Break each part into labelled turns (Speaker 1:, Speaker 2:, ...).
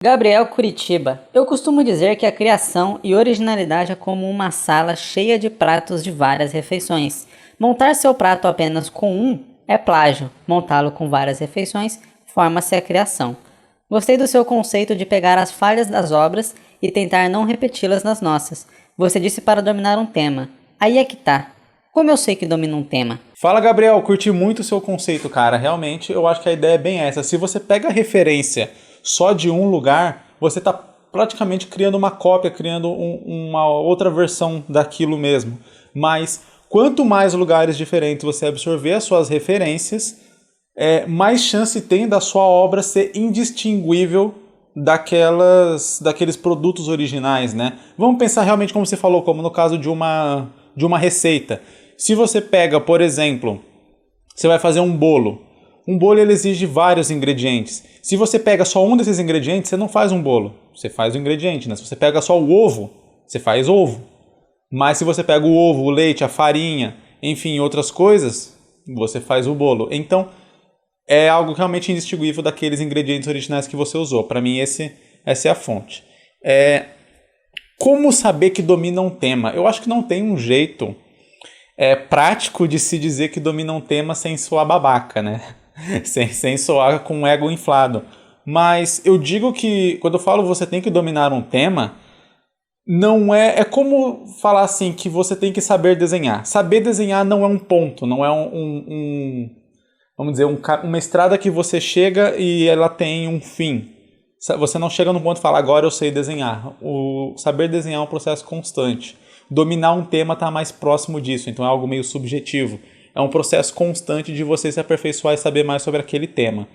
Speaker 1: Gabriel Curitiba. Eu costumo dizer que a criação e originalidade é como uma sala cheia de pratos de várias refeições. Montar seu prato apenas com um é plágio. Montá-lo com várias refeições forma-se a criação. Gostei do seu conceito de pegar as falhas das obras e tentar não repeti-las nas nossas. Você disse para dominar um tema. Aí é que tá. Como eu sei que domino um tema?
Speaker 2: Fala, Gabriel, curti muito o seu conceito, cara. Realmente, eu acho que a ideia é bem essa. Se você pega a referência só de um lugar, você está praticamente criando uma cópia, criando uma outra versão daquilo mesmo. Mas quanto mais lugares diferentes você absorver as suas referências, mais chance tem da sua obra ser indistinguível daqueles produtos originais, né? Vamos pensar realmente como você falou, como no caso de uma receita. Se você pega, por exemplo, você vai fazer um bolo. Um bolo ele exige vários ingredientes. Se você pega só um desses ingredientes, você não faz um bolo. Você faz o ingrediente, né? Se você pega só o ovo, você faz ovo. Mas se você pega o ovo, o leite, a farinha, enfim, outras coisas, você faz o bolo. Então, é algo realmente indistinguível daqueles ingredientes originais que você usou. Para mim, essa é a fonte. Como saber que domina um tema? Eu acho que não tem um jeito prático de se dizer que domina um tema sem soar babaca, né? sem soar com um ego inflado. Mas eu digo que, quando eu falo você tem que dominar um tema, não é como falar assim que você tem que saber desenhar. Saber desenhar não é um ponto, não é vamos dizer, uma estrada que você chega e ela tem um fim. Você não chega no ponto e fala, agora eu sei desenhar. O saber desenhar é um processo constante. Dominar um tema está mais próximo disso, então é algo meio subjetivo. É um processo constante de você se aperfeiçoar e saber mais sobre aquele tema.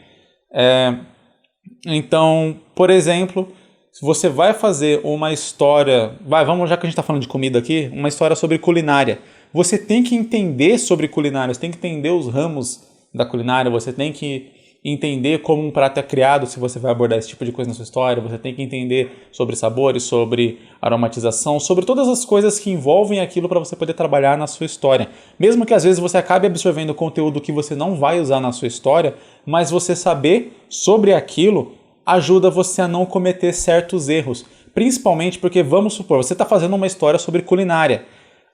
Speaker 2: Então, por exemplo, se você vai fazer uma história... vamos, já que a gente está falando de comida aqui, uma história sobre culinária. Você tem que entender sobre culinária, você tem que entender os ramos da culinária, você tem que entender como um prato é criado, se você vai abordar esse tipo de coisa na sua história, você tem que entender sobre sabores, sobre aromatização, sobre todas as coisas que envolvem aquilo para você poder trabalhar na sua história. Mesmo que às vezes você acabe absorvendo conteúdo que você não vai usar na sua história, mas você saber sobre aquilo ajuda você a não cometer certos erros. Principalmente porque, vamos supor, você está fazendo uma história sobre culinária.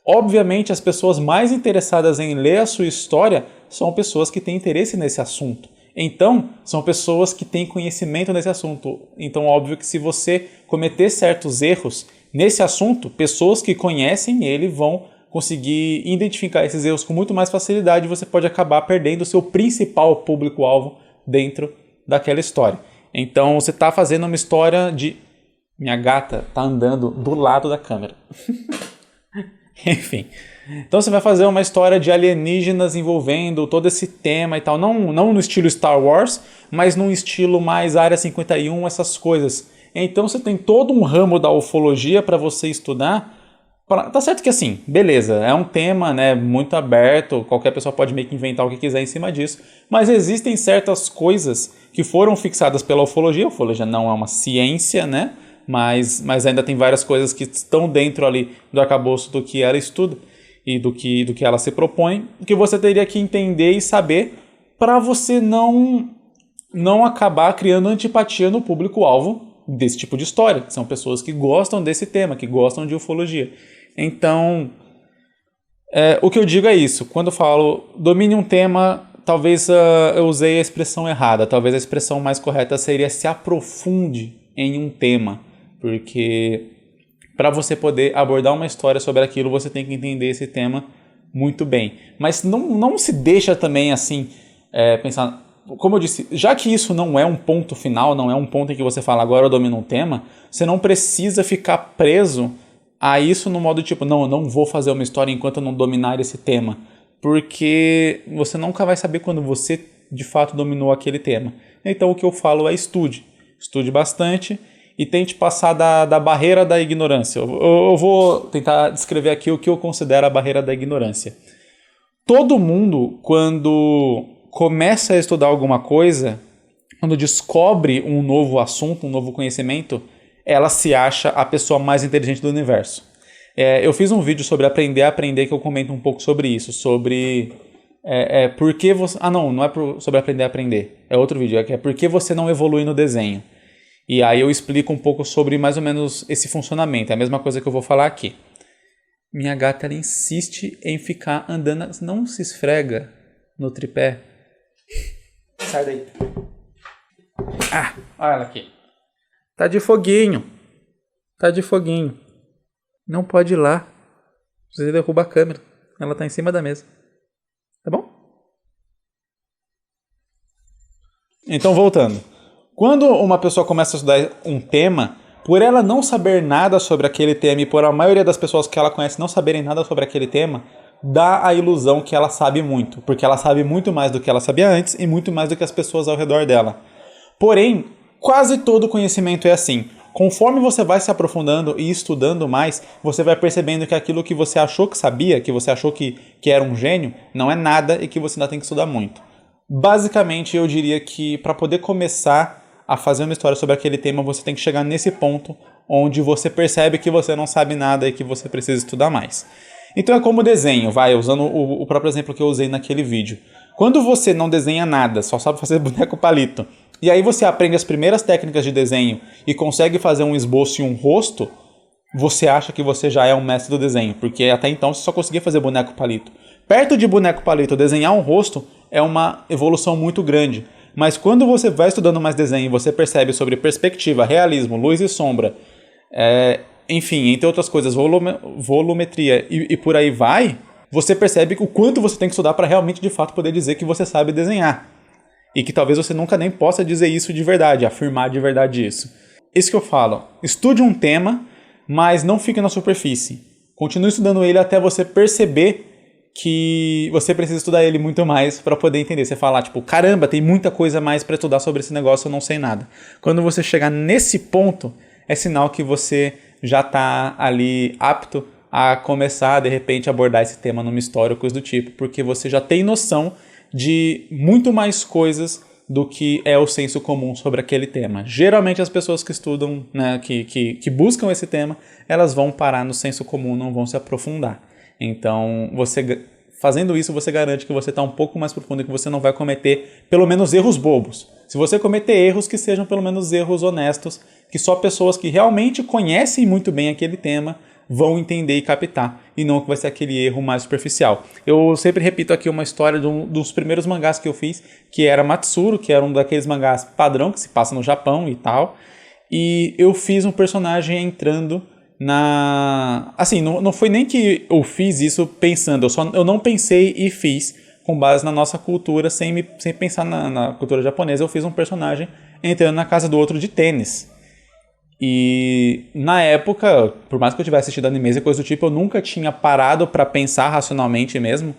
Speaker 2: Obviamente, as pessoas mais interessadas em ler a sua história são pessoas que têm interesse nesse assunto. Então, são pessoas que têm conhecimento nesse assunto. Então, óbvio que se você cometer certos erros nesse assunto, pessoas que conhecem ele vão conseguir identificar esses erros com muito mais facilidade e você pode acabar perdendo o seu principal público-alvo dentro daquela história. Então, você está fazendo uma história de... Minha gata está andando do lado da câmera. Enfim... Então você vai fazer uma história de alienígenas envolvendo todo esse tema e tal. Não no estilo Star Wars, mas num estilo mais Área 51, essas coisas. Então você tem todo um ramo da ufologia para você estudar. Tá certo que assim, beleza, é um tema, né, muito aberto, qualquer pessoa pode meio que inventar o que quiser em cima disso. Mas existem certas coisas que foram fixadas pela ufologia. A ufologia não é uma ciência, né? Mas ainda tem várias coisas que estão dentro ali do arcabouço do que ela estuda e do que ela se propõe, que você teria que entender e saber para você não acabar criando antipatia no público-alvo desse tipo de história. São pessoas que gostam desse tema, que gostam de ufologia. Então, o que eu digo é isso. Quando eu falo domine um tema, talvez eu usei a expressão errada. Talvez a expressão mais correta seria se aprofunde em um tema. Porque... para você poder abordar uma história sobre aquilo, você tem que entender esse tema muito bem. Mas não se deixa também assim, pensar... Como eu disse, já que isso não é um ponto final, não é um ponto em que você fala, agora eu domino um tema, você não precisa ficar preso a isso no modo tipo, não, eu não vou fazer uma história enquanto eu não dominar esse tema. Porque você nunca vai saber quando você, de fato, dominou aquele tema. Então o que eu falo é estude. Estude bastante... e tente passar da barreira da ignorância. Eu vou tentar descrever aqui o que eu considero a barreira da ignorância. Todo mundo, quando começa a estudar alguma coisa, quando descobre um novo assunto, um novo conhecimento, ela se acha a pessoa mais inteligente do universo. Eu fiz um vídeo sobre aprender a aprender que eu comento um pouco sobre isso, sobre... por que você... não é sobre aprender a aprender. É outro vídeo, é por que você não evolui no desenho. E aí eu explico um pouco sobre mais ou menos esse funcionamento. É a mesma coisa que eu vou falar aqui. Minha gata, ela insiste em ficar andando. Não se esfrega no tripé. Sai daí. Ah, olha ela aqui. Tá de foguinho. Tá de foguinho. Não pode ir lá. Você derruba a câmera. Ela tá em cima da mesa. Tá bom? Então, voltando. Quando uma pessoa começa a estudar um tema, por ela não saber nada sobre aquele tema e por a maioria das pessoas que ela conhece não saberem nada sobre aquele tema, dá a ilusão que ela sabe muito, porque ela sabe muito mais do que ela sabia antes e muito mais do que as pessoas ao redor dela. Porém, quase todo conhecimento é assim. Conforme você vai se aprofundando e estudando mais, você vai percebendo que aquilo que você achou que sabia, que você achou que era um gênio, não é nada e que você ainda tem que estudar muito. Basicamente, eu diria que para poder começar a fazer uma história sobre aquele tema, você tem que chegar nesse ponto onde você percebe que você não sabe nada e que você precisa estudar mais. Então é como desenho, usando o próprio exemplo que eu usei naquele vídeo. Quando você não desenha nada, só sabe fazer boneco palito, e aí você aprende as primeiras técnicas de desenho e consegue fazer um esboço e um rosto, você acha que você já é um mestre do desenho, porque até então você só conseguia fazer boneco palito. Perto de boneco palito, desenhar um rosto é uma evolução muito grande. Mas quando você vai estudando mais desenho e você percebe sobre perspectiva, realismo, luz e sombra, enfim, entre outras coisas, volumetria e por aí vai, você percebe o quanto você tem que estudar para realmente, de fato, poder dizer que você sabe desenhar. E que talvez você nunca nem possa dizer isso de verdade, afirmar de verdade isso. Isso que eu falo. Estude um tema, mas não fique na superfície. Continue estudando ele até você perceber que você precisa estudar ele muito mais para poder entender. Você fala, tipo, caramba, tem muita coisa mais para estudar sobre esse negócio, eu não sei nada. Quando você chegar nesse ponto, é sinal que você já está ali apto a começar, de repente, a abordar esse tema numa história ou coisa do tipo, porque você já tem noção de muito mais coisas do que é o senso comum sobre aquele tema. Geralmente as pessoas que estudam, né, que buscam esse tema, elas vão parar no senso comum, não vão se aprofundar. Então, fazendo isso, você garante que você está um pouco mais profundo e que você não vai cometer, pelo menos, erros bobos. Se você cometer erros, que sejam pelo menos erros honestos, que só pessoas que realmente conhecem muito bem aquele tema vão entender e captar, e não que vai ser aquele erro mais superficial. Eu sempre repito aqui uma história dos primeiros mangás que eu fiz, que era Matsuru, que era um daqueles mangás padrão que se passa no Japão e tal, e eu fiz um personagem entrando assim, não foi nem que eu fiz isso pensando, eu não pensei e fiz com base na nossa cultura, sem pensar na cultura japonesa. Eu fiz um personagem entrando na casa do outro de tênis. E na época, por mais que eu tivesse assistido animes e coisa do tipo, eu nunca tinha parado para pensar racionalmente mesmo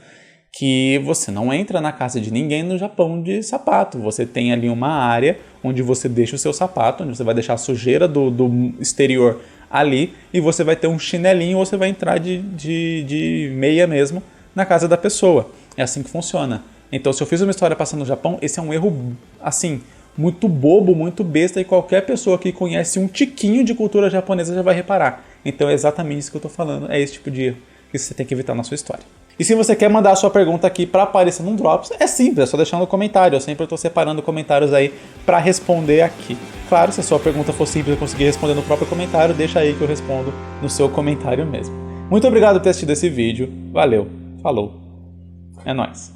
Speaker 2: que você não entra na casa de ninguém no Japão de sapato. Você tem ali uma área onde você deixa o seu sapato, onde você vai deixar a sujeira do exterior ali, e você vai ter um chinelinho ou você vai entrar de meia mesmo na casa da pessoa. É assim que funciona. Então, se eu fiz uma história passando no Japão, esse é um erro, assim, muito bobo, muito besta, e qualquer pessoa que conhece um tiquinho de cultura japonesa já vai reparar. Então, é exatamente isso que eu estou falando. É esse tipo de erro que você tem que evitar na sua história. E se você quer mandar a sua pergunta aqui para aparecer num Drops, é simples, é só deixar no comentário. Eu sempre estou separando comentários aí para responder aqui. Claro, se a sua pergunta for simples e eu conseguir responder no próprio comentário, deixa aí que eu respondo no seu comentário mesmo. Muito obrigado por ter assistido esse vídeo. Valeu, falou, é nóis.